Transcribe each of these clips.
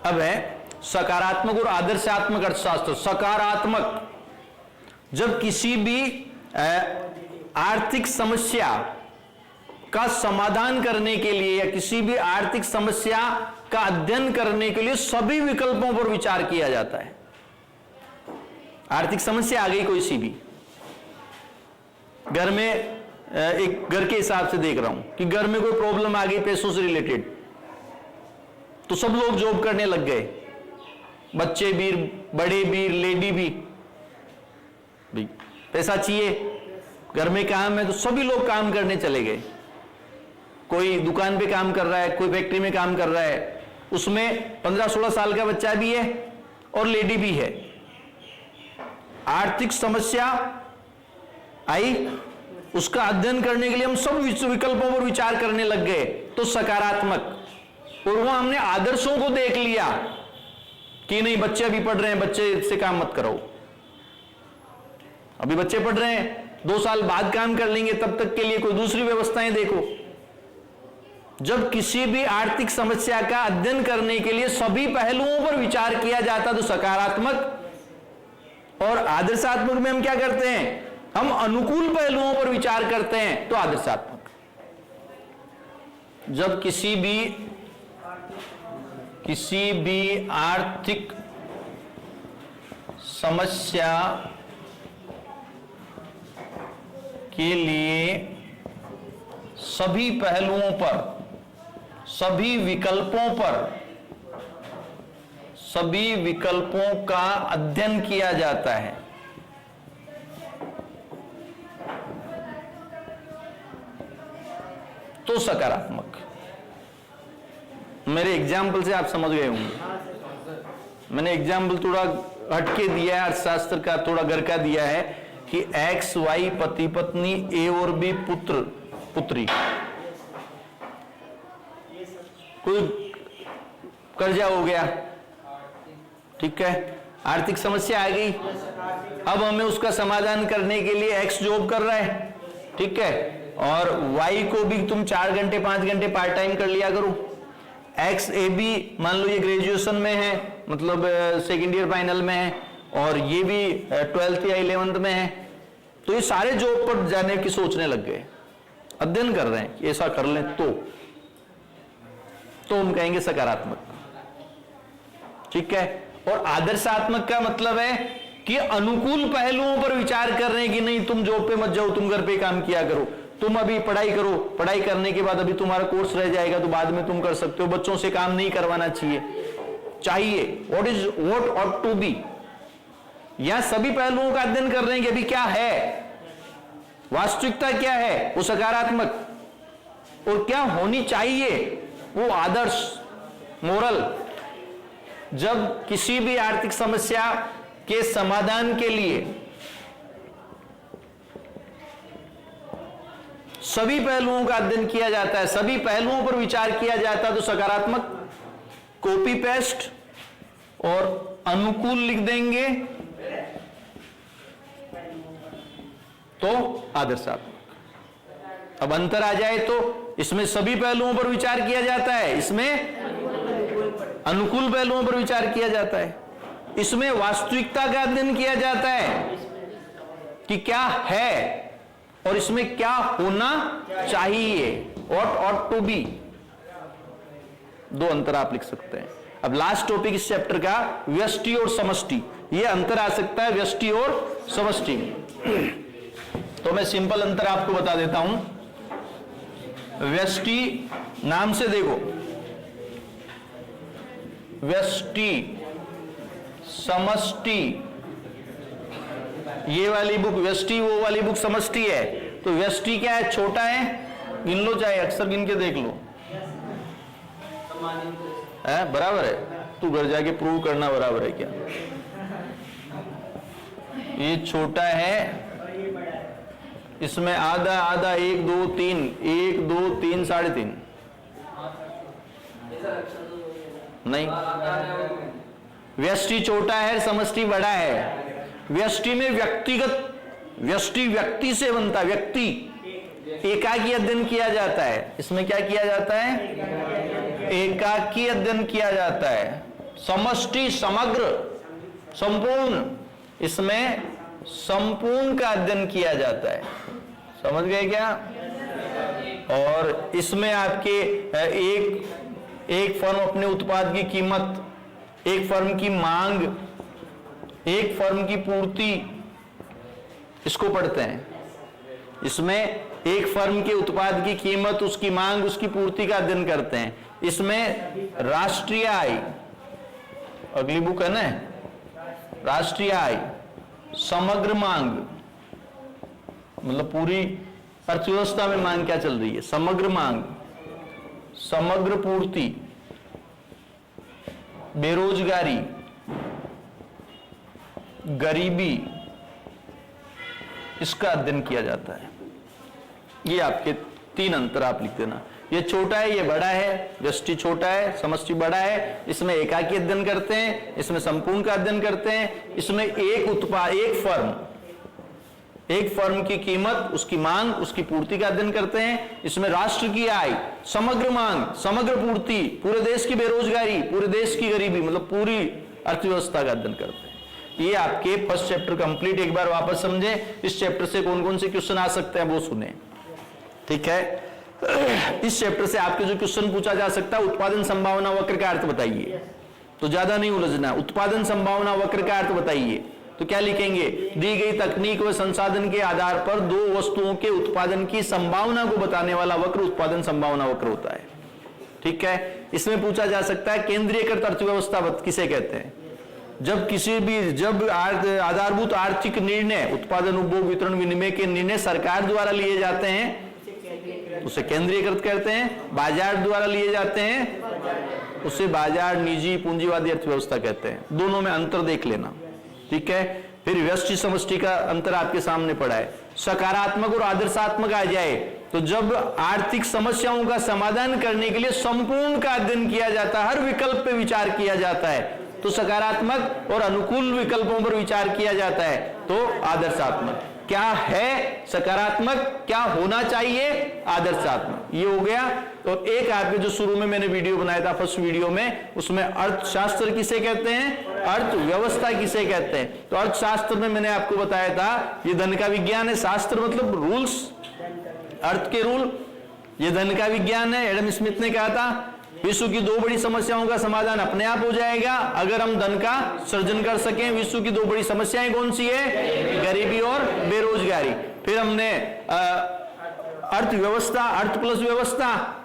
अब है सकारात्मक और आदर्शात्मक अर्थशास्त्र। सकारात्मक, जब किसी भी आर्थिक समस्या का समाधान करने के लिए या किसी भी आर्थिक समस्या का अध्ययन करने के लिए सभी विकल्पों पर विचार किया जाता है। आर्थिक समस्या आ गई कोई सी भी, घर में एक घर के हिसाब से देख रहा हूं कि घर में कोई प्रॉब्लम आ गई पैसों से रिलेटेड, तो सब लोग जॉब करने लग गए, बच्चे भी, बड़े भी, लेडी भी। भाई पैसा चाहिए, घर में काम है तो सभी लोग काम करने चले गए। कोई दुकान पे काम कर रहा है, कोई फैक्ट्री में काम कर रहा है, उसमें 15-16 साल का बच्चा भी है और लेडी भी है। आर्थिक समस्या आई, उसका अध्ययन करने के लिए हम सब विकल्पों पर विचार करने लग गए, तो सकारात्मक। और वहां हमने आदर्शों को देख लिया कि नहीं बच्चे अभी पढ़ रहे हैं, बच्चे से काम मत करो, अभी बच्चे पढ़ रहे हैं, 2 साल बाद काम कर लेंगे, तब तक के लिए कोई दूसरी व्यवस्थाएं देखो। जब किसी भी आर्थिक समस्या का अध्ययन करने के लिए सभी पहलुओं पर विचार किया जाता तो सकारात्मक। और आदर्शात्मक में हम क्या करते हैं, हम अनुकूल पहलुओं पर विचार करते हैं तो आदर्शात्मक। जब किसी भी आर्थिक समस्या के लिए सभी पहलुओं पर, सभी विकल्पों का अध्ययन किया जाता है तो सकारात्मक। मेरे एग्जाम्पल से आप समझ गए होंगे। मैंने एग्जाम्पल थोड़ा हटके दिया है, अर्थशास्त्र का थोड़ा घर का दिया है कि एक्स वाई पति पत्नी, ए और बी पुत्र पुत्री, कोई कर्जा हो गया, ठीक है, आर्थिक समस्या आ गई, अब हमें उसका समाधान करने के लिए एक्स जॉब कर रहा है, ठीक है, और वाई को भी तुम 4 घंटे 5 घंटे पार्ट टाइम कर लिया करो। एक्स ए बी मान लो ये ग्रेजुएशन में है, मतलब सेकेंड ईयर फाइनल में है, और ये भी 12th या 11th में है, तो ये सारे जॉब पर जाने की सोचने लग गए, अध्ययन कर रहे हैं कि ऐसा कर लें तो हम कहेंगे सकारात्मक, ठीक है। और आदर्शात्मक का मतलब है कि अनुकूल पहलुओं पर विचार कर रहे हैं कि नहीं तुम जॉब पे मत जाओ, तुम घर पे काम किया करो, तुम अभी पढ़ाई करो, पढ़ाई करने के बाद अभी तुम्हारा कोर्स रह जाएगा तो बाद में तुम कर सकते हो, बच्चों से काम नहीं करवाना चाहिए। व्हाट ऑट टू बी, यहां सभी पहलुओं का अध्ययन कर रहे हैं कि अभी क्या है, वास्तविकता क्या है, वो सकारात्मक, और क्या होनी चाहिए वो आदर्श, मोरल। जब किसी भी आर्थिक समस्या के समाधान के लिए सभी पहलुओं का अध्ययन किया जाता है, सभी पहलुओं पर विचार किया जाता है तो सकारात्मक। कॉपी पेस्ट और अनुकूल लिख देंगे तो आदर्शात्मक। अब अंतर आ जाए तो इसमें सभी पहलुओं पर विचार किया जाता है, इसमें अनुकूल पहलुओं पर विचार किया जाता है, इसमें वास्तविकता का अध्ययन किया जाता है कि क्या है और इसमें क्या होना चाहिए, व्हाट ऑट टू बी। 2 अंतर आप लिख सकते हैं। अब लास्ट टॉपिक इस चैप्टर का व्यष्टि और समष्टि, यह अंतर आ सकता है व्यष्टि और समष्टि में। तो मैं सिंपल अंतर आपको बता देता हूं। व्यष्टि नाम से देखो, व्यष्टि, समष्टि, ये वाली बुक व्यष्टि, वो वाली बुक समष्टि है। तो व्यष्टि क्या है, छोटा है, गिन लो, चाहे अक्सर गिन के देख लो, है बराबर है, तू घर जाके प्रूव करना बराबर है क्या। ये छोटा है, इसमें आधा आधा 1 2 3 1 2 3 3.5 नहीं, व्यष्टि छोटा है, समष्टि बड़ा है। व्यष्टि में व्यक्तिगत, व्यष्टि व्यक्ति से बनता है, व्यक्ति एकाकी अध्ययन किया जाता है। इसमें क्या किया जाता है, एकाकी अध्ययन किया जाता है। समष्टि, समग्र, संपूर्ण, इसमें संपूर्ण का अध्ययन किया जाता है। समझ गए क्या? और इसमें आपके एक फर्म अपने उत्पाद की कीमत, एक फर्म की मांग, एक फर्म की पूर्ति, इसको पढ़ते हैं। इसमें एक फर्म के उत्पाद की कीमत, उसकी मांग, उसकी पूर्ति का अध्ययन करते हैं। इसमें राष्ट्रीय आय, अगली बुक है ना, राष्ट्रीय आय, समग्र मांग, मतलब पूरी अर्थव्यवस्था में मांग क्या चल रही है, समग्र मांग, समग्र पूर्ति, बेरोजगारी, गरीबी, इसका अध्ययन किया जाता है। ये आपके 3 अंतर आप लिख देना। ये छोटा है, ये बड़ा है, व्यष्टि छोटा है, समष्टि बड़ा है। इसमें एकाकी अध्ययन करते हैं, इसमें संपूर्ण का अध्ययन करते हैं। इसमें एक उत्पाद, एक फर्म की कीमत, उसकी मांग, उसकी पूर्ति का अध्ययन करते हैं। इसमें राष्ट्र की आय, समग्र मांग, समग्र पूर्ति, पूरे देश की बेरोजगारी, पूरे देश की गरीबी, मतलब पूरी अर्थव्यवस्था का अध्ययन करते हैं। ये आपके फर्स्ट चैप्टर कंप्लीट। एक बार वापस समझे, इस चैप्टर से कौन कौन से क्वेश्चन आ सकते हैं वो सुने, ठीक है। इस चैप्टर से आपके जो क्वेश्चन पूछा जा सकता है, उत्पादन संभावना वक्र का अर्थ बताइए, तो ज्यादा नहीं उलझना। उत्पादन संभावना वक्र का अर्थ बताइए, तो क्या लिखेंगे? दी गई तकनीक व संसाधन के आधार पर दो वस्तुओं के उत्पादन की संभावना को बताने वाला वक्र उत्पादन संभावना वक्र होता है, ठीक है। इसमें पूछा जा सकता है केंद्रीयकृत अर्थव्यवस्था किसे कहते हैं? जब आधारभूत आर्थिक निर्णय, उत्पादन, उपभोग, वितरण, विनिमय के निर्णय सरकार द्वारा लिए जाते हैं उसे केंद्रीयकृत कहते हैं। बाजार द्वारा लिए जाते हैं उसे बाजार, निजी, पूंजीवादी अर्थव्यवस्था कहते हैं। दोनों में अंतर देख लेना, ठीक है। फिर व्यष्टि समष्टि का अंतर आपके सामने पड़ा है। सकारात्मक और आदर्शात्मक आ जाए तो जब आर्थिक समस्याओं का समाधान करने के लिए संपूर्ण का अध्ययन किया जाता है, हर विकल्प पे विचार किया जाता है, तो सकारात्मक और अनुकूल विकल्पों पर विचार किया जाता है तो आदर्शात्मक। क्या है सकारात्मक, क्या होना चाहिए आदर्शात्मक, ये हो गया। तो एक आपके जो शुरू में मैंने वीडियो बनाया था, फर्स्ट वीडियो में, उसमें अर्थशास्त्र किसे कहते हैं, अर्थव्यवस्था किसे कहते हैं। तो अर्थशास्त्र में मैंने आपको बताया था ये धन का विज्ञान है। शास्त्र मतलब रूल्स, अर्थ के रूल, ये धन का विज्ञान है। एडम स्मिथ ने कहा था विश्व की 2 बड़ी समस्याओं का समाधान अपने आप हो जाएगा अगर हम धन का सृजन कर सकें। विश्व की 2 बड़ी समस्याएं कौन सी है? गरीबी और बेरोजगारी। फिर हमने अर्थव्यवस्था, अर्थ प्लस व्यवस्था,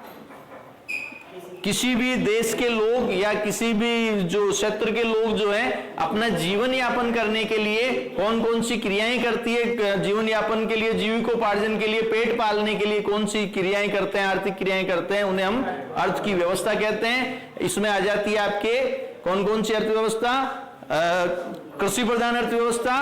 किसी भी देश के लोग या किसी भी जो क्षेत्र के लोग जो है अपना जीवन यापन करने के लिए कौन कौन सी क्रियाएं करती है, जीवन यापन के लिए, जीविकोपार्जन के लिए, पेट पालने के लिए कौन सी क्रियाएं करते हैं, आर्थिक क्रियाएं करते हैं, उन्हें हम अर्थ की व्यवस्था कहते हैं। इसमें आ जाती है आपके कौन कौन सी अर्थव्यवस्था? कृषि प्रधान अर्थव्यवस्था,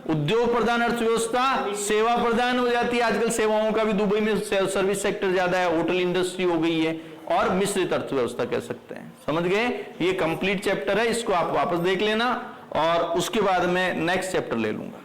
उद्योग प्रधान अर्थव्यवस्था, सेवा प्रधान हो जाती है। आजकल सेवाओं का भी दुबई में सर्विस सेक्टर ज्यादा है, होटल इंडस्ट्री हो गई है, और मिश्रित अर्थव्यवस्था कह सकते हैं। समझ गए? ये कंप्लीट चैप्टर है, इसको आप वापस देख लेना और उसके बाद में नेक्स्ट चैप्टर ले लूंगा।